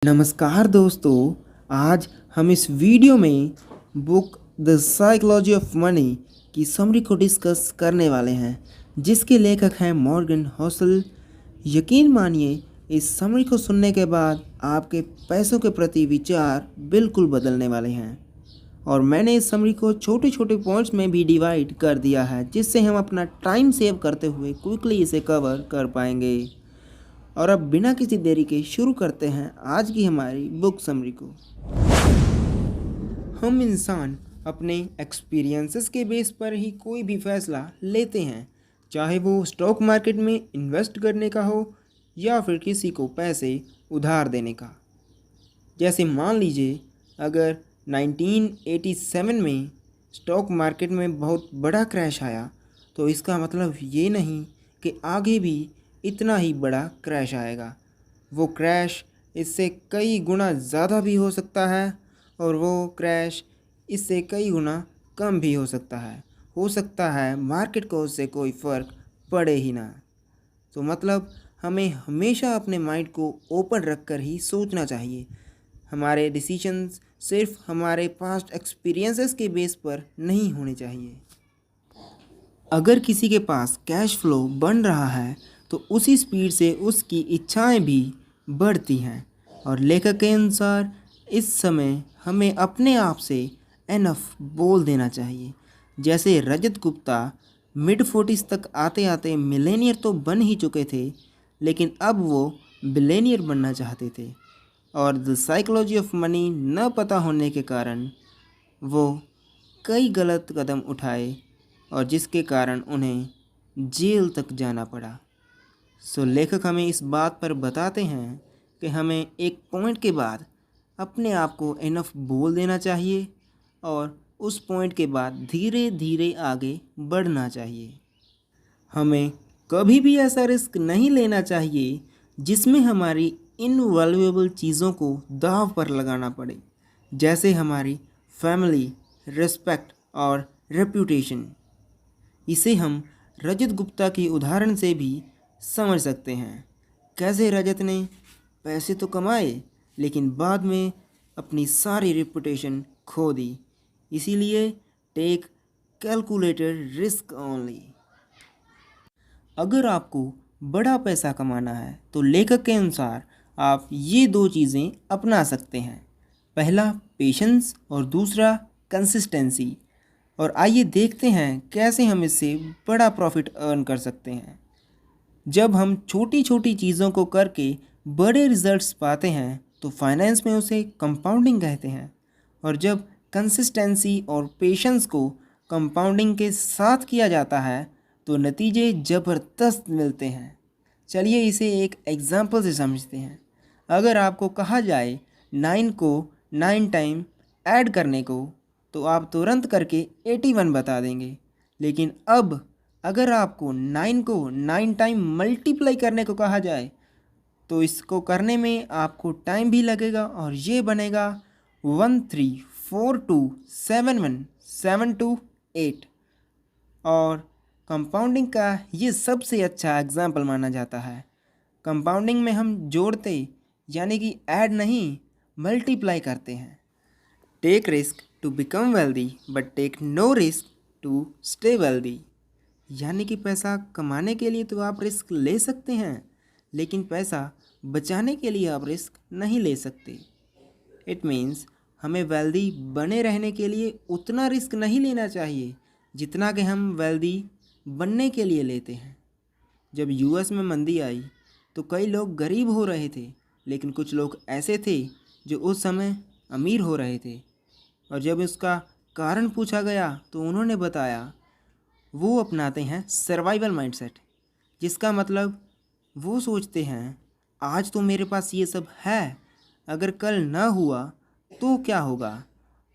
नमस्कार दोस्तों। आज हम इस वीडियो में book the psychology of money की समरी को डिस्कस करने वाले हैं, जिसके लेखक हैं मॉर्गन होसल। यकीन मानिए, इस समरी को सुनने के बाद आपके पैसों के प्रति विचार बिल्कुल बदलने वाले हैं। और मैंने इस समरी को छोटे छोटे पॉइंट्स में भी डिवाइड कर दिया है, जिससे हम अपना टाइम सेव करते हुए क्विकली इसे कवर कर पाएंगे। और अब बिना किसी देरी के शुरू करते हैं आज की हमारी बुक समरी को। हम इंसान अपने एक्सपीरियंसेस के बेस पर ही कोई भी फैसला लेते हैं, चाहे वो स्टॉक मार्केट में इन्वेस्ट करने का हो या फिर किसी को पैसे उधार देने का। जैसे मान लीजिए, अगर 1987 में स्टॉक मार्केट में बहुत बड़ा क्रैश आया, तो इसका मतलब ये नहीं कि आगे भी इतना ही बड़ा क्रैश आएगा। वो क्रैश इससे कई गुना ज़्यादा भी हो सकता है और वो क्रैश इससे कई गुना कम भी हो सकता है। मार्केट को उससे कोई फ़र्क पड़े ही ना। तो मतलब हमें हमेशा अपने माइंड को ओपन रख कर ही सोचना चाहिए। हमारे डिसीजंस सिर्फ हमारे पास्ट एक्सपीरियंसेस के बेस पर नहीं होने चाहिए। अगर किसी के पास कैश फ्लो बन रहा है तो उसी स्पीड से उसकी इच्छाएं भी बढ़ती हैं। और लेखक के अनुसार इस समय हमें अपने आप से एनफ बोल देना चाहिए। जैसे रजत गुप्ता मिड 40s तक आते आते मिलेनियर तो बन ही चुके थे, लेकिन अब वो बिलेनियर बनना चाहते थे। और द साइकोलॉजी ऑफ मनी न पता होने के कारण वो कई गलत कदम उठाए और जिसके कारण उन्हें जेल तक जाना पड़ा। लेखक हमें इस बात पर बताते हैं कि हमें एक पॉइंट के बाद अपने आप को इनफ बोल देना चाहिए और उस पॉइंट के बाद धीरे धीरे आगे बढ़ना चाहिए। हमें कभी भी ऐसा रिस्क नहीं लेना चाहिए जिसमें हमारी इनवैल्यूएबल चीज़ों को दांव पर लगाना पड़े, जैसे हमारी फैमिली, रिस्पेक्ट और रेप्यूटेशन। इसे हम रजत गुप्ता की उदाहरण से भी समझ सकते हैं। कैसे रजत ने पैसे तो कमाए, लेकिन बाद में अपनी सारी रेपुटेशन खो दी। इसीलिए टेक कैलकुलेटेड रिस्क ओनली। अगर आपको बड़ा पैसा कमाना है तो लेखक के अनुसार आप ये दो चीज़ें अपना सकते हैं। पहला पेशेंस और दूसरा कंसिस्टेंसी। और आइए देखते हैं कैसे हम इससे बड़ा प्रॉफिट अर्न कर सकते हैं। जब हम छोटी छोटी चीज़ों को करके बड़े रिजल्ट्स पाते हैं तो फाइनेंस में उसे कंपाउंडिंग कहते हैं। और जब कंसिस्टेंसी और पेशेंस को कंपाउंडिंग के साथ किया जाता है तो नतीजे ज़बरदस्त मिलते हैं। चलिए इसे एक एग्जांपल से समझते हैं। अगर आपको कहा जाए 9 को 9 टाइम ऐड करने को, तो आप तुरंत करके 81 बता देंगे। लेकिन अब अगर आपको 9 को 9 टाइम मल्टीप्लाई करने को कहा जाए तो इसको करने में आपको टाइम भी लगेगा और ये बनेगा 13427172 और कंपाउंडिंग का ये सबसे अच्छा एग्जाम्पल माना जाता है। कंपाउंडिंग में हम जोड़ते यानी कि ऐड नहीं, मल्टीप्लाई करते हैं। Take risk to become wealthy but take no risk to stay wealthy. यानी कि पैसा कमाने के लिए तो आप रिस्क ले सकते हैं, लेकिन पैसा बचाने के लिए आप रिस्क नहीं ले सकते। इट मीन्स हमें वेल्दी बने रहने के लिए उतना रिस्क नहीं लेना चाहिए जितना कि हम वेल्दी बनने के लिए लेते हैं। जब यूएस में मंदी आई तो कई लोग गरीब हो रहे थे, लेकिन कुछ लोग ऐसे थे जो उस समय अमीर हो रहे थे। और जब उसका कारण पूछा गया तो उन्होंने बताया वो अपनाते हैं सर्वाइवल माइंडसेट, जिसका मतलब वो सोचते हैं आज तो मेरे पास ये सब है, अगर कल ना हुआ तो क्या होगा।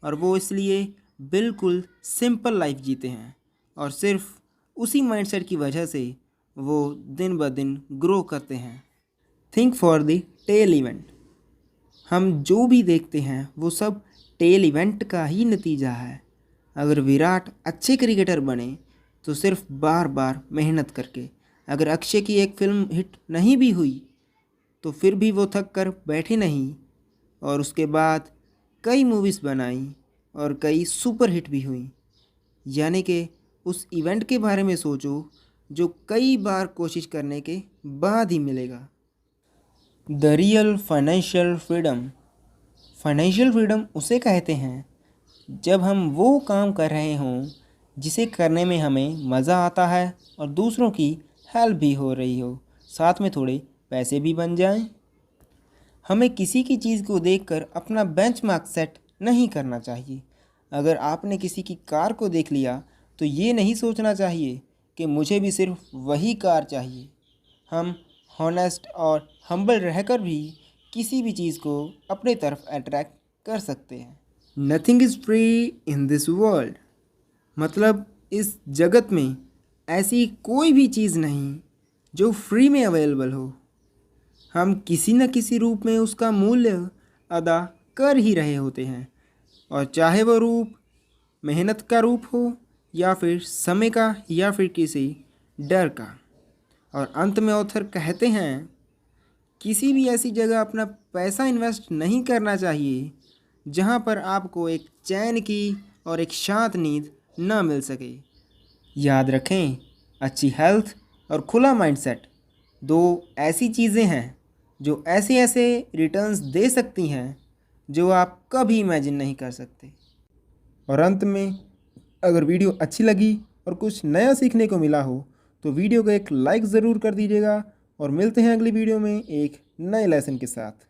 और वो इसलिए बिल्कुल सिंपल लाइफ जीते हैं और सिर्फ उसी माइंडसेट की वजह से वो दिन ब दिन ग्रो करते हैं। Think for the tail event. हम जो भी देखते हैं वो सब टेल इवेंट का ही नतीजा है। अगर विराट अच्छे क्रिकेटर बने तो सिर्फ बार बार मेहनत करके। अगर अक्षय की एक फिल्म हिट नहीं भी हुई तो फिर भी वो थक कर बैठे नहीं, और उसके बाद कई मूवीज़ बनाई और कई सुपर हिट भी हुई। यानी कि उस इवेंट के बारे में सोचो जो कई बार कोशिश करने के बाद ही मिलेगा। The real financial freedom. Financial freedom उसे कहते हैं जब हम वो काम कर रहे हों जिसे करने में हमें मज़ा आता है और दूसरों की हेल्प भी हो रही हो, साथ में थोड़े पैसे भी बन जाएं। हमें किसी की चीज़ को देखकर अपना बेंचमार्क सेट नहीं करना चाहिए। अगर आपने किसी की कार को देख लिया तो ये नहीं सोचना चाहिए कि मुझे भी सिर्फ वही कार चाहिए। हम हॉनेस्ट और हम्बल रहकर भी किसी भी चीज़ को अपने तरफ अट्रैक्ट कर सकते हैं। Nothing is free in this world. मतलब इस जगत में ऐसी कोई भी चीज़ नहीं जो फ्री में अवेलेबल हो। हम किसी न किसी रूप में उसका मूल्य अदा कर ही रहे होते हैं, और चाहे वो रूप मेहनत का रूप हो या फिर समय का या फिर किसी डर का। और अंत में ऑथर कहते हैं, किसी भी ऐसी जगह अपना पैसा इन्वेस्ट नहीं करना चाहिए जहां पर आपको एक चैन की और एक शांत नींद ना मिल सके। याद रखें, अच्छी हेल्थ और खुला माइंडसेट दो ऐसी चीज़ें हैं जो ऐसे ऐसे रिटर्न्स दे सकती हैं जो आप कभी इमेजिन नहीं कर सकते। और अंत में, अगर वीडियो अच्छी लगी और कुछ नया सीखने को मिला हो तो वीडियो को एक लाइक ज़रूर कर दीजिएगा, और मिलते हैं अगली वीडियो में एक नए लेसन के साथ।